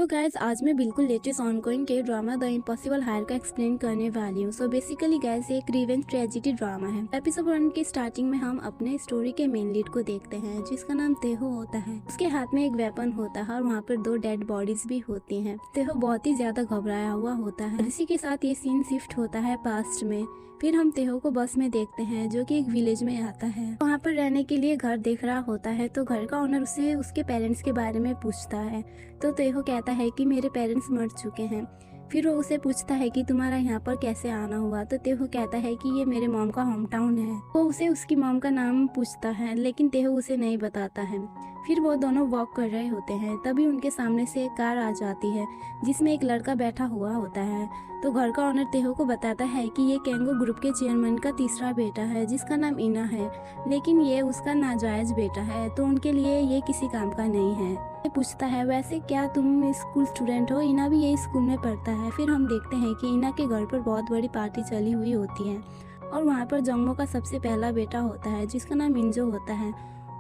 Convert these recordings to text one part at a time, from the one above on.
तो गाइज आज मैं बिल्कुल लेटेस्ट ऑनगोइंग के ड्रामा द इम्पॉसिबल हायर का एक्सप्लेन करने वाली हूँ। सो बेसिकली गाइज एक रिवेंज ट्रेजेडी ड्रामा है। एपिसोड 1 की स्टार्टिंग में हम अपने स्टोरी के मेन लीड को देखते हैं जिसका नाम तेहो होता है। उसके हाथ में एक वेपन होता है और वहाँ पर 2 डेड बॉडीज भी होती हैं। तेहो बहुत ही ज्यादा घबराया हुआ होता है। इसी के साथ ये सीन शिफ्ट होता है पास्ट में। फिर हम तेहो को बस में देखते हैं जो कि एक विलेज में आता है। वहाँ पर रहने के लिए घर देख रहा होता है तो घर का ओनर उसे उसके पेरेंट्स के बारे में पूछता है। तो तेहो कहता है कि मेरे पेरेंट्स मर चुके हैं। फिर वो उसे पूछता है कि तुम्हारा यहाँ पर कैसे आना हुआ। तो तेहो कहता है कि ये मेरे मॉम का होम टाउन है। वो उसे उसकी मॉम का नाम पूछता है लेकिन तेहो उसे नहीं बताता है। फिर वो दोनों वॉक कर रहे होते हैं तभी उनके सामने से एक कार आ जाती है जिसमें एक लड़का बैठा हुआ होता है। तो घर का ओनर तेहो को बताता है कि ये केंगो ग्रुप के चेयरमैन का तीसरा बेटा है जिसका नाम इना है, लेकिन ये उसका नाजायज बेटा है तो उनके लिए ये किसी काम का नहीं है। ये पूछता है वैसे क्या तुम स्कूल स्टूडेंट हो? इना भी यही स्कूल में पढ़ता है। फिर हम देखते हैं कि इना के घर पर बहुत बड़ी पार्टी चली हुई होती है और वहाँ पर जंगो का सबसे पहला बेटा होता है जिसका नाम इंजो होता है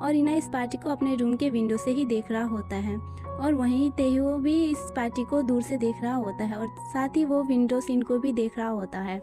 और इना इस पार्टी को अपने रूम के विंडो से ही देख रहा होता है और वहीं तेहो भी इस पार्टी को दूर से देख रहा होता है और साथ ही वो विंडो सीन को भी देख रहा होता है।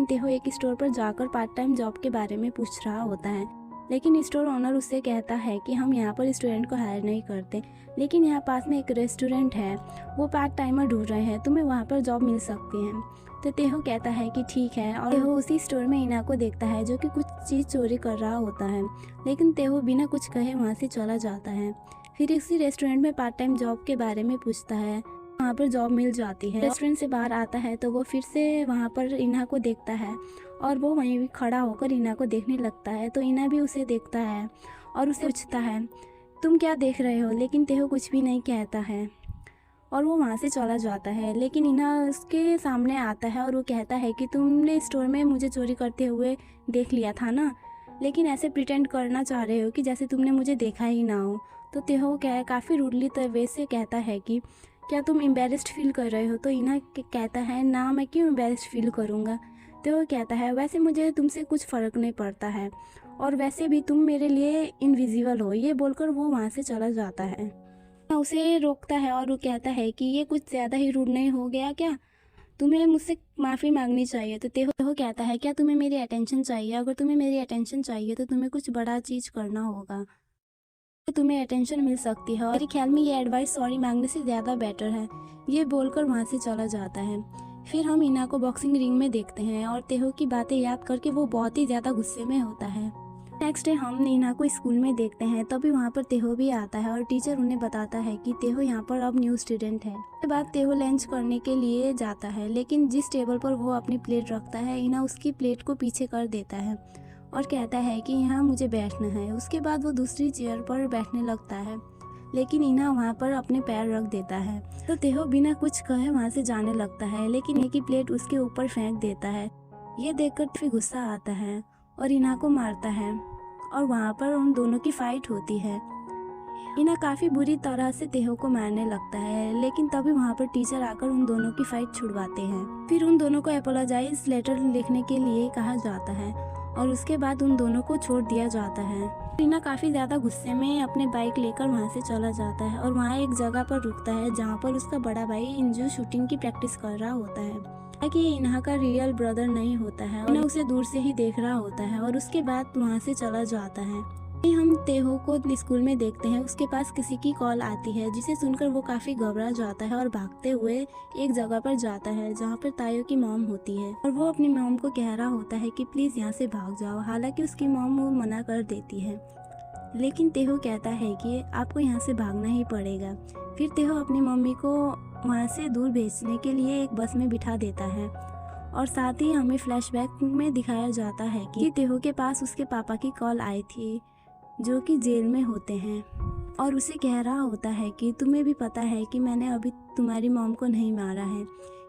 तेहो एक स्टोर पर जाकर पार्ट टाइम जॉब के बारे में पूछ रहा होता है लेकिन स्टोर ओनर उससे कहता है कि हम यहाँ पर स्टूडेंट को हायर नहीं करते, लेकिन यहाँ पास में एक रेस्टोरेंट है, वो पार्ट टाइमर ढूंढ रहे हैं, तुम्हें वहाँ पर जॉब मिल सकती है। तो तेहो कहता है कि ठीक है और तेहो उसी स्टोर में इना को देखता है जो कि कुछ चीज़ चोरी कर रहा होता है, लेकिन तेहो बिना कुछ कहे वहाँ से चला जाता है। फिर इसी रेस्टोरेंट में पार्ट टाइम जॉब के बारे में पूछता है, वहाँ पर जॉब मिल जाती है। रेस्टोरेंट से बाहर आता है तो वो फिर से वहाँ पर इना को देखता है और वो वहीं भी खड़ा होकर इना को देखने लगता है। तो इना भी उसे देखता है और उसे पूछता है तुम क्या देख रहे हो, लेकिन तेहो कुछ भी नहीं कहता है और वो वहाँ से चला जाता है। लेकिन इना उसके सामने आता है और वो कहता है कि तुमने स्टोर में मुझे चोरी करते हुए देख लिया था ना, लेकिन ऐसे प्रिटेंड करना चाह रहे हो कि जैसे तुमने मुझे देखा ही ना हो। तो तेहो काफ़ी रूडली तरीके से कहता है कि क्या तुम एम्बेरस्ड फील कर रहे हो? तो इना कहता है ना, मैं क्यों एम्बेरस्ड फील करूँगा। तो वो कहता है वैसे मुझे तुमसे कुछ फ़र्क नहीं पड़ता है और वैसे भी तुम मेरे लिए इनविजिबल हो। ये बोलकर वो वहाँ से चला जाता है। उसे रोकता है और वो कहता है कि ये कुछ ज़्यादा ही रूड नहीं हो गया क्या, तुम्हें मुझसे माफ़ी मांगनी चाहिए। तो तेहो कहता है क्या तुम्हें मेरी अटेंशन चाहिए? अगर तुम्हें मेरी अटेंशन चाहिए तो तुम्हें कुछ बड़ा चीज़ करना होगा, तो तुम्हें अटेंशन मिल सकती है और मेरे ख्याल में ये एडवाइस सॉरी मांगने से ज़्यादा बेटर है। ये बोलकर वहाँ से चला जाता है। फिर हम इना को बॉक्सिंग रिंग में देखते हैं और तेहो की बातें याद करके वो बहुत ही ज़्यादा गुस्से में होता है। नेक्स्ट डे हम इना को स्कूल में देखते हैं तभी वहाँ पर तेहो भी आता है और टीचर उन्हें बताता है कि तेहो यहाँ पर अब न्यू स्टूडेंट है। उसके बाद तेहो लंच करने के लिए जाता है लेकिन जिस टेबल पर वो अपनी प्लेट रखता है इना उसकी प्लेट को पीछे कर देता है और कहता है कि यहाँ मुझे बैठना है। उसके बाद वो दूसरी चेयर पर बैठने लगता है लेकिन इना वहाँ पर अपने पैर रख देता है। तो तेहो बिना कुछ कहे वहाँ से जाने लगता है लेकिन एक ही प्लेट उसके ऊपर फेंक देता है। ये देखकर फिर गुस्सा आता है और इना को मारता है और वहाँ पर उन दोनों की फाइट होती है। इना काफ़ी बुरी तरह से तेहो को मारने लगता है लेकिन तभी वहाँ पर टीचर आकर उन दोनों की फाइट छुड़वाते हैं। फिर उन दोनों को अपोलोजाइज लेटर लिखने के लिए कहा जाता है और उसके बाद उन दोनों को छोड़ दिया जाता है। इना काफ़ी ज़्यादा गुस्से में अपने बाइक लेकर वहाँ से चला जाता है और वहाँ एक जगह पर रुकता है जहाँ पर उसका बड़ा भाई इंजू शूटिंग की प्रैक्टिस कर रहा होता है। कि ये इना का रियल ब्रदर नहीं होता है, इना उसे दूर से ही देख रहा होता है और उसके बाद वहाँ से चला जाता है। हम तेहो को स्कूल में देखते हैं, उसके पास किसी की कॉल आती है जिसे सुनकर वो काफ़ी घबरा जाता है और भागते हुए एक जगह पर जाता है जहाँ पर तायो की मॉम होती है और वो अपनी मॉम को कह रहा होता है कि प्लीज़ यहाँ से भाग जाओ। हालांकि उसकी मॉम वो मना कर देती है लेकिन तेहो कहता है कि आपको यहाँ से भागना ही पड़ेगा। फिर तेहो अपनी मम्मी को वहाँ से दूर भेजने के लिए एक बस में बिठा देता है और साथ ही हमें फ्लैशबैक में दिखाया जाता है कि तेहो के पास उसके पापा की कॉल आई थी जो कि जेल में होते हैं और उसे कह रहा होता है कि तुम्हें भी पता है कि मैंने अभी तुम्हारी मॉम को नहीं मारा है,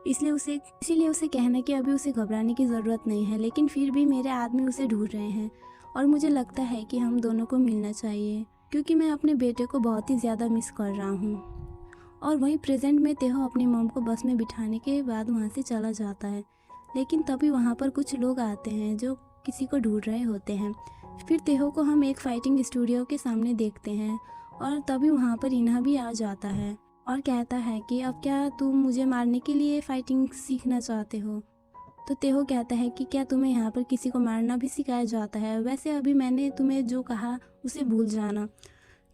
इसीलिए उसे कहना कि अभी उसे घबराने की ज़रूरत नहीं है, लेकिन फिर भी मेरे आदमी उसे ढूंढ रहे हैं और मुझे लगता है कि हम दोनों को मिलना चाहिए क्योंकि मैं अपने बेटे को बहुत ही ज़्यादा मिस कर रहा हूँ। और वहीं प्रेजेंट में तेहो अपनी मॉम को बस में बिठाने के बाद वहाँ से चला जाता है लेकिन तभी वहाँ पर कुछ लोग आते हैं जो किसी को ढूंढ रहे होते हैं। फिर तेहो को हम एक फाइटिंग स्टूडियो के सामने देखते हैं और तभी वहाँ पर इना भी आ जाता है और कहता है कि अब क्या तुम मुझे मारने के लिए फाइटिंग सीखना चाहते हो। तो तेहो कहता है कि क्या तुम्हें यहाँ पर किसी को मारना भी सिखाया जाता है, वैसे अभी मैंने तुम्हें जो कहा उसे भूल जाना।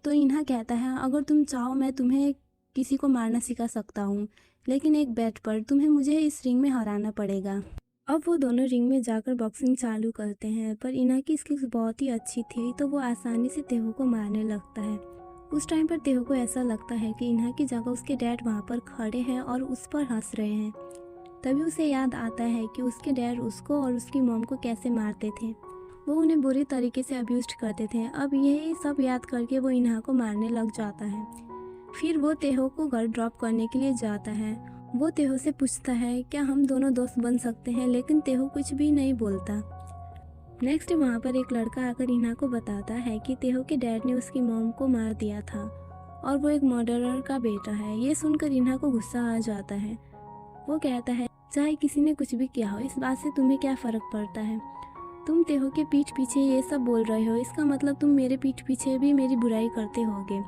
तो इन्हा कहता है अगर तुम चाहो मैं तुम्हें किसी को मारना सिखा सकता हूँ, लेकिन एक बेट पर तुम्हें मुझे इस रिंग में हराना पड़ेगा। अब वो दोनों रिंग में जाकर बॉक्सिंग चालू करते हैं, पर इन्हा की स्किल्स बहुत ही अच्छी थी तो वो आसानी से तेहो को मारने लगता है। उस टाइम पर तेहो को ऐसा लगता है कि इन्हा की जगह उसके डैड वहाँ पर खड़े हैं और उस पर हंस रहे हैं। तभी उसे याद आता है कि उसके डैड उसको और उसकी मॉम को कैसे मारते थे, वो उन्हें बुरी तरीके से अब्यूज करते थे। अब यही सब याद करके वो इन्हा को मारने लग जाता है। फिर वो तेहो को घर ड्रॉप करने के लिए जाता है। वो तेहो से पूछता है क्या हम दोनों दोस्त बन सकते हैं, लेकिन तेहो कुछ भी नहीं बोलता। नेक्स्ट वहाँ पर एक लड़का आकर इन्हा को बताता है कि तेहो के डैड ने उसकी मॉम को मार दिया था और वो एक मर्डरर का बेटा है। ये सुनकर इन्हा को गुस्सा आ जाता है। वो कहता है चाहे किसी ने कुछ भी किया हो, इस बात से तुम्हें क्या फ़र्क पड़ता है। तुम तेहो के पीठ पीछे ये सब बोल रहे हो, इसका मतलब तुम मेरे पीठ पीछे भी मेरी बुराई करते होगे।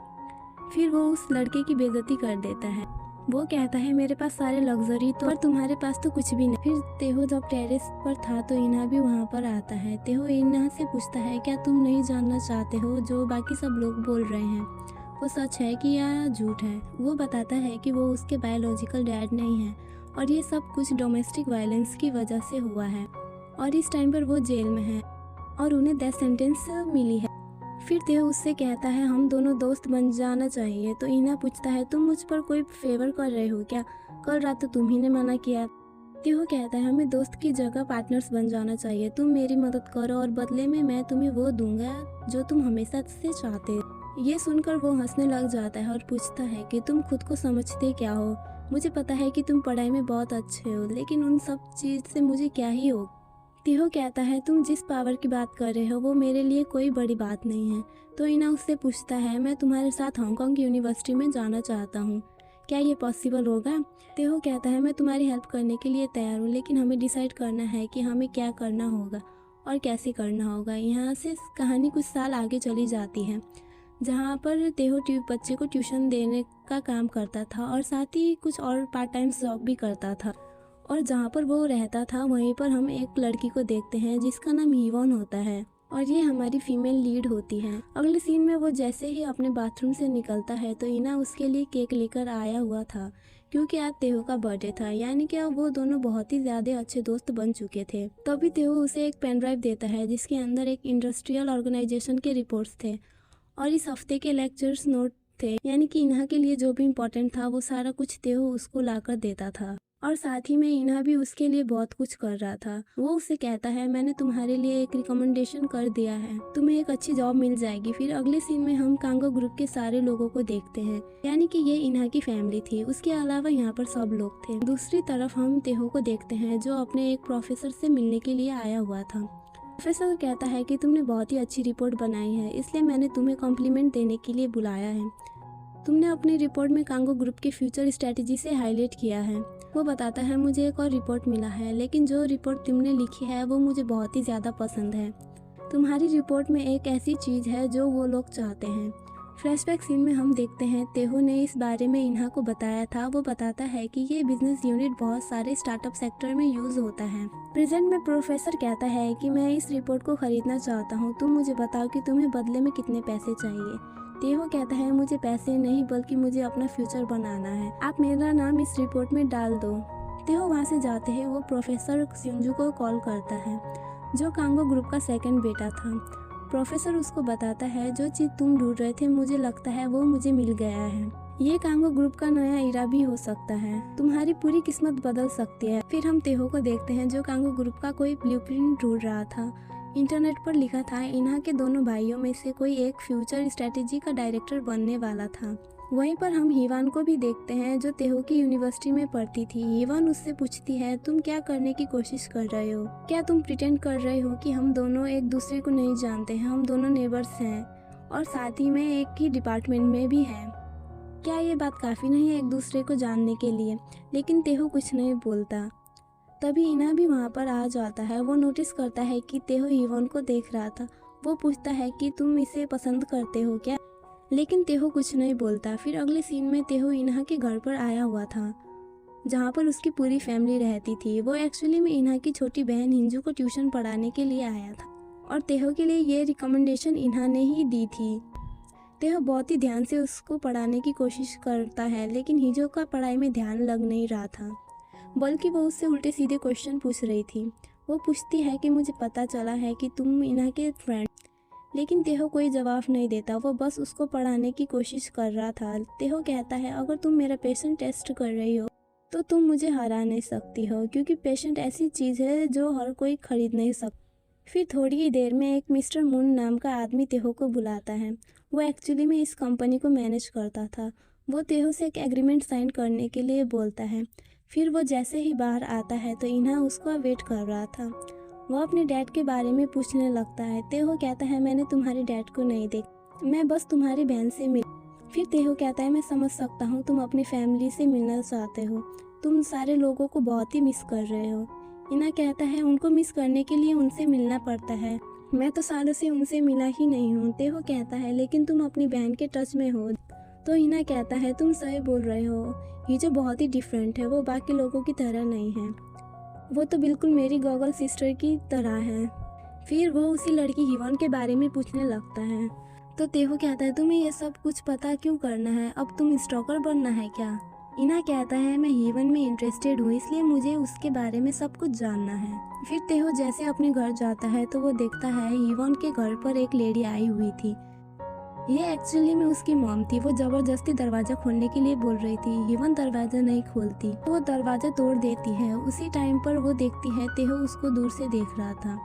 फिर वो उस लड़के की बेइज्जती कर देता है। वो कहता है मेरे पास सारे लग्जरी तो, पर तुम्हारे पास तो कुछ भी नहीं। फिर तेहो जब टेरेस पर था तो इन्हा भी वहाँ पर आता है। तेहो इन्हा से पूछता है क्या तुम नहीं जानना चाहते हो जो बाकी सब लोग बोल रहे हैं, वो सच है कि या झूठ है। वो बताता है कि वो उसके बायोलॉजिकल डैड नहीं है और ये सब कुछ डोमेस्टिक वायलेंस की वजह से हुआ है और इस टाइम पर वो जेल में है और उन्हें डेथ सेंटेंस मिली है। फिर तेहो उससे कहता है हम दोनों दोस्त बन जाना चाहिए। तो इन्हा पूछता है तुम मुझ पर कोई फेवर कर रहे हो क्या, कल रात तो तुम ही ने मना किया। तेहो कहता है हमें दोस्त की जगह पार्टनर्स बन जाना चाहिए, तुम मेरी मदद करो और बदले में मैं तुम्हें वो दूंगा जो तुम हमेशा से चाहते। ये सुनकर वो हंसने लग जाता है और पूछता है कि तुम खुद को समझते क्या हो, मुझे पता है कि तुम पढ़ाई में बहुत अच्छे हो, लेकिन उन सब चीज़ से मुझे क्या ही हो। तेहो कहता है तुम जिस पावर की बात कर रहे हो वो मेरे लिए कोई बड़ी बात नहीं है। तो इन्हा उससे पूछता है मैं तुम्हारे साथ हांगकांग यूनिवर्सिटी में जाना चाहता हूँ, क्या ये पॉसिबल होगा। तेहो कहता है मैं तुम्हारी हेल्प करने के लिए तैयार हूँ, लेकिन हमें डिसाइड करना है कि हमें क्या करना होगा और कैसे करना होगा। यहाँ से कहानी कुछ साल आगे चली जाती है, जहाँ पर तेहो बच्चे को ट्यूशन देने का काम करता था और साथ ही कुछ और पार्ट टाइम जॉब भी करता था। और जहाँ पर वो रहता था वहीं पर हम एक लड़की को देखते हैं जिसका नाम हीवॉन होता है और ये हमारी फीमेल लीड होती है। अगले सीन में वो जैसे ही अपने बाथरूम से निकलता है तो इन्हा उसके लिए केक लेकर आया हुआ था, क्योंकि आज तेहो का बर्थडे था, यानी कि अब वो दोनों बहुत ही ज़्यादा अच्छे दोस्त बन चुके थे। तभी तेहो उसे एक पेन ड्राइव देता है जिसके अंदर एक इंडस्ट्रियल ऑर्गेनाइजेशन के रिपोर्ट्स थे और इस हफ्ते के लेक्चर्स नोट थे, यानी कि इन्हा के लिए जो भी इम्पोर्टेंट था वो सारा कुछ तेहो उसको लाकर देता था और साथ ही में इन्हा भी उसके लिए बहुत कुछ कर रहा था। वो उसे कहता है मैंने तुम्हारे लिए एक रिकमेंडेशन कर दिया है, तुम्हें एक अच्छी जॉब मिल जाएगी। फिर अगले सीन में हम कांगो ग्रुप के सारे लोगों को देखते हैं, यानी कि ये इन्हा की फैमिली थी, उसके अलावा यहाँ पर सब लोग थे। दूसरी तरफ हम तेहो को देखते हैं जो अपने एक प्रोफेसर से मिलने के लिए आया हुआ था। प्रोफेसर कहता है कि तुमने बहुत ही अच्छी रिपोर्ट बनाई है, इसलिए मैंने तुम्हें कॉम्प्लीमेंट देने के लिए बुलाया है। तुमने अपनी रिपोर्ट में कांगो ग्रुप के फ्यूचर स्ट्रेटेजी से हाईलाइट किया है। वो बताता है मुझे एक और रिपोर्ट मिला है, लेकिन जो रिपोर्ट तुमने लिखी है वो मुझे बहुत ही ज़्यादा पसंद है। तुम्हारी रिपोर्ट में एक ऐसी चीज़ है जो वो लोग चाहते हैं। फ्लैशबैक सीन में हम देखते हैं तेहो ने इस बारे में इन्हा को बताया था। वो बताता है कि ये बिजनेस यूनिट बहुत सारे स्टार्टअप सेक्टर में यूज़ होता है। प्रेजेंट में प्रोफेसर कहता है कि मैं इस रिपोर्ट को खरीदना चाहता हूँ, तुम मुझे बताओ कि तुम्हें बदले में कितने पैसे चाहिए। तेहो कहता है मुझे पैसे नहीं बल्कि मुझे अपना फ्यूचर बनाना है, आप मेरा नाम इस रिपोर्ट में डाल दो। तेहो वहाँ से जाते हैं। वो प्रोफेसर सिंजू को कॉल करता है जो कांगो ग्रुप का सेकंड बेटा था। प्रोफेसर उसको बताता है जो चीज़ तुम ढूंढ रहे थे मुझे लगता है वो मुझे मिल गया है, ये कांगो ग्रुप का नया इरा भी हो सकता है, तुम्हारी पूरी किस्मत बदल सकती है। फिर हम तेहो को देखते हैं जो कांगो ग्रुप का कोई ब्लूप्रिंट ढूंढ रहा था। इंटरनेट पर लिखा था इन्हा के दोनों भाइयों में से कोई एक फ्यूचर स्ट्रेटेजी का डायरेक्टर बनने वाला था। वहीं पर हम हीवान को भी देखते हैं जो तेहो की यूनिवर्सिटी में पढ़ती थी। हीवान उससे पूछती है तुम क्या करने की कोशिश कर रहे हो, क्या तुम प्रिटेंड कर रहे हो कि हम दोनों एक दूसरे को नहीं जानते हैं, हम दोनों नेबर्स हैं और साथ ही में एक ही डिपार्टमेंट में भी हैं, क्या ये बात काफ़ी नहीं है एक दूसरे को जानने के लिए। लेकिन तेहो कुछ नहीं बोलता। तभी इन्हा भी वहाँ पर आ जाता है। वो नोटिस करता है कि तेहो हीवॉन को देख रहा था। वो पूछता है कि तुम इसे पसंद करते हो क्या, लेकिन तेहो कुछ नहीं बोलता। फिर अगले सीन में तेहो इन्हा के घर पर आया हुआ था, जहाँ पर उसकी पूरी फैमिली रहती थी। वो एक्चुअली में इन्हा की छोटी बहन हिंजू को ट्यूशन पढ़ाने के लिए आया था और तेहो के लिए ये रिकमेंडेशन इन्हा ने ही दी थी। तेहो बहुत ही ध्यान से उसको पढ़ाने की कोशिश करता है, लेकिन हिंजू का पढ़ाई में ध्यान लग नहीं रहा था, बल्कि वो उससे उल्टे सीधे क्वेश्चन पूछ रही थी। वो पूछती है कि मुझे पता चला है कि तुम इन्हा के फ्रेंड, लेकिन तेहो कोई जवाब नहीं देता। वो बस उसको पढ़ाने की कोशिश कर रहा था। तेहो कहता है अगर तुम मेरा पेशेंट टेस्ट कर रही हो तो तुम मुझे हरा नहीं सकती हो, क्योंकि पेशेंट ऐसी चीज़ है जो हर कोई खरीद नहीं सकता। फिर थोड़ी ही देर में एक मिस्टर मून नाम का आदमी तेहो को बुलाता है। वो एक्चुअली में इस कंपनी को मैनेज करता था। वो तेहो से एक एग्रीमेंट साइन करने के लिए बोलता है। फिर वो जैसे ही बाहर आता है तो इन्हा उसका वेट कर रहा था। वो अपने डैड के बारे में पूछने लगता है। तेहो कहता है मैंने तुम्हारे डैड को नहीं देखा, मैं बस तुम्हारी बहन से मिल। फिर तेहो कहता है मैं समझ सकता हूँ तुम अपनी फैमिली से मिलना चाहते हो, तुम सारे लोगों को बहुत ही मिस कर रहे हो। इन्हा कहता है उनको मिस करने के लिए उनसे मिलना पड़ता है, मैं तो सालों से उनसे मिला ही नहीं हूँ। तेहो कहता है लेकिन तुम अपनी बहन के टच में हो। तो इन्हा कहता है तुम सही बोल रहे हो, ये जो बहुत ही डिफरेंट है, वो बाकी लोगों की तरह नहीं है, वो तो बिल्कुल मेरी गॉगल सिस्टर की तरह है। फिर वो उसी लड़की हिवन के बारे में पूछने लगता है। तो तेहो कहता है तुम्हें ये सब कुछ पता क्यों करना है, अब तुम स्टॉकर बनना है क्या? इन्हा कहता है मैं हिवन में इंटरेस्टेड हूँ, इसलिए मुझे उसके बारे में सब कुछ जानना है। फिर तेहो जैसे अपने घर जाता है तो वो देखता है हिवन के घर पर एक लेडी आई हुई थी। ये एक्चुअली में उसकी मॉम थी। वो जबरदस्ती दरवाजा खोलने के लिए बोल रही थी, हिवन दरवाजा नहीं खोलती, वो दरवाजा तोड़ देती है। उसी टाइम पर वो देखती है तेहो उसको दूर से देख रहा था।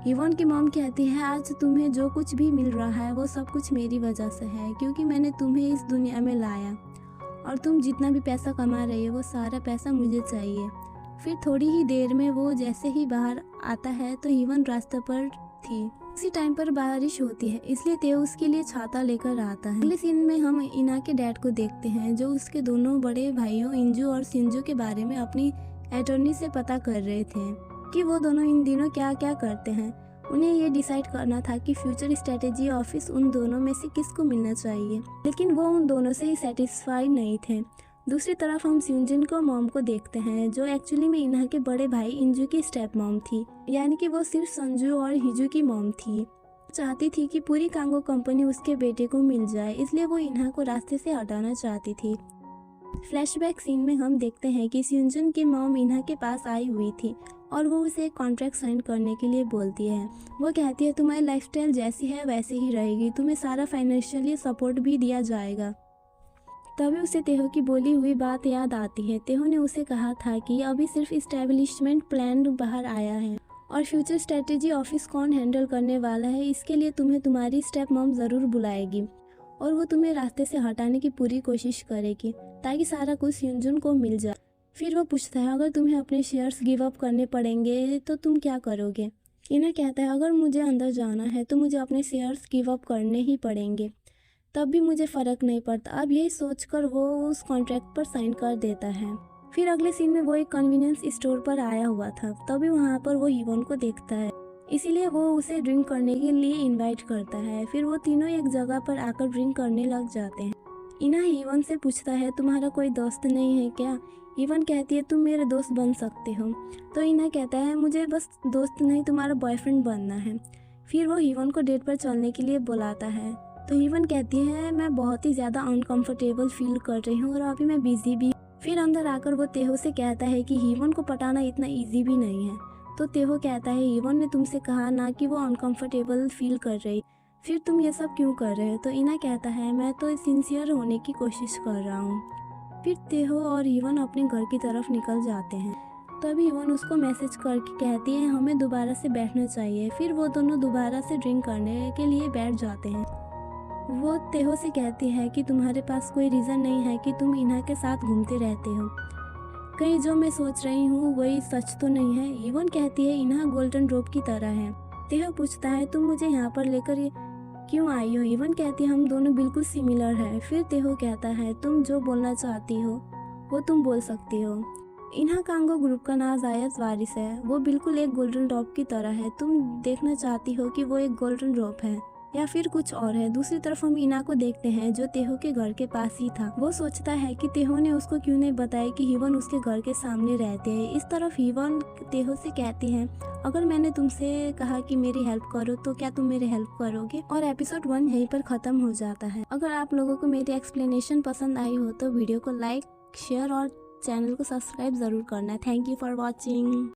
हिवन की मॉम कहती है आज तुम्हें जो कुछ भी मिल रहा है वो सब कुछ मेरी वजह से है, क्योंकि मैंने तुम्हें इस दुनिया में लाया और तुम जितना भी पैसा कमा रही हो वो सारा पैसा मुझे चाहिए। फिर थोड़ी ही देर में वो जैसे ही बाहर आता है तो हिवन रास्ते पर थी। उसी टाइम पर बारिश होती है, इसलिए तेहो उसके लिए छाता लेकर आता है। अगले सीन में हम इन्हा के डैड को देखते हैं, जो उसके दोनों बड़े भाइयों इंजू और सिंजू के बारे में अपनी अटॉर्नी से पता कर रहे थे कि वो दोनों इन दिनों क्या क्या करते हैं। उन्हें ये डिसाइड करना था कि फ्यूचर स्ट्रेटेजी ऑफिस उन दोनों में से किसको मिलना चाहिए, लेकिन वो उन दोनों से ही सेटिस्फाई नहीं थे। दूसरी तरफ हम सिंजुन को मॉम को देखते हैं, जो एक्चुअली में इन्हा के बड़े भाई इंजू की स्टेप मॉम थी, यानी कि वो सिर्फ संजू और हिजू की मॉम थी। चाहती थी कि पूरी कांगो कंपनी उसके बेटे को मिल जाए, इसलिए वो इन्हा को रास्ते से हटाना चाहती थी। फ्लैशबैक सीन में हम देखते हैं कि सिंजुन की मॉम इन्हा के पास आई हुई थी और वो उसे एक कॉन्ट्रैक्ट साइन करने के लिए बोलती है। वो कहती है तुम्हारी लाइफस्टाइल जैसी है वैसे ही रहेगी, तुम्हें सारा फाइनेंशियली सपोर्ट भी दिया जाएगा। तभी उसे तेहो की बोली हुई बात याद आती है। तेहो ने उसे कहा था कि अभी सिर्फ इस्टेब्लिशमेंट प्लान बाहर आया है और फ्यूचर स्ट्रेटेजी ऑफिस कौन हैंडल करने वाला है, इसके लिए तुम्हें तुम्हारी स्टेप मॉम ज़रूर बुलाएगी और वो तुम्हें रास्ते से हटाने की पूरी कोशिश करेगी ताकि सारा कुछ सिंजुन को मिल जाए। फिर वो पूछता है अगर तुम्हें अपने शेयर्स गिव अप करने पड़ेंगे तो तुम क्या करोगे? इन्हें कहता है अगर मुझे अंदर जाना है तो मुझे अपने शेयर्स गिव अप करने ही पड़ेंगे, तब भी मुझे फ़र्क नहीं पड़ता। अब यही सोचकर वो उस कॉन्ट्रैक्ट पर साइन कर देता है। फिर अगले सीन में वो एक कन्वीनियंस स्टोर पर आया हुआ था, तभी वहाँ पर वो हिवन को देखता है, इसीलिए वो उसे ड्रिंक करने के लिए इनवाइट करता है। फिर वो तीनों एक जगह पर आकर ड्रिंक करने लग जाते हैं। इन्हा हिवन से पूछता है तुम्हारा कोई दोस्त नहीं है क्या? हिवन कहती है तुम मेरे दोस्त बन सकते हो। तो इन्हा कहता है मुझे बस दोस्त नहीं तुम्हारा बॉयफ्रेंड बनना है। फिर वो हिवन को डेट पर चलने के लिए बुलाता है। तो हिवन कहती है मैं बहुत ही ज़्यादा अनकंफर्टेबल फील कर रही हूँ और अभी मैं बिजी भी। फिर अंदर आकर वो तेहो से कहता है कि हिवन को पटाना इतना ईजी भी नहीं है। तो तेहो कहता है हिवन ने तुमसे कहा ना कि वो अनकंफर्टेबल फील कर रही, फिर तुम ये सब क्यों कर रहे हो? तो इन्हा कहता है मैं तो सिंसियर होने की कोशिश कर रहा हूँ। फिर तेहो और हिवन अपने घर की तरफ निकल जाते हैं। तभी हिवन उसको मैसेज करके कहती है हमें दोबारा से बैठना चाहिए। फिर वो दोनों दोबारा से ड्रिंक करने के लिए बैठ जाते हैं। वो तेहो से कहती है कि तुम्हारे पास कोई रीज़न नहीं है कि तुम इन्हा के साथ घूमते रहते हो, कहीं जो मैं सोच रही हूँ वही सच तो नहीं है? हिवन कहती है इन्हा गोल्डन ड्रॉप की तरह है। तेहो पूछता है तुम मुझे यहाँ पर लेकर क्यों आई हो? हिवन कहती है हम दोनों बिल्कुल सिमिलर हैं। फिर तेहो कहता है तुम जो बोलना चाहती हो वो तुम बोल सकती हो। इन्हा कांगो ग्रुप का नाम जायस वारिस है, वो बिल्कुल एक गोल्डन ड्रॉप की तरह है। तुम देखना चाहती हो कि वो एक गोल्डन ड्रॉप है। या फिर कुछ और है। दूसरी तरफ हम ईना को देखते हैं जो तेहो के घर के पास ही था। वो सोचता है कि तेहो ने उसको क्यों नहीं बताया कि हिवन उसके घर के सामने रहते हैं। इस तरफ हिवन तेहो से कहती है, अगर मैंने तुमसे कहा कि मेरी हेल्प करो तो क्या तुम मेरी हेल्प करोगे। और एपिसोड 1 यहीं पर खत्म हो जाता है। अगर आप लोगों को मेरी एक्सप्लेनेशन पसंद आई हो तो वीडियो को लाइक, शेयर और चैनल को सब्सक्राइब जरूर करना। Thank you for watching.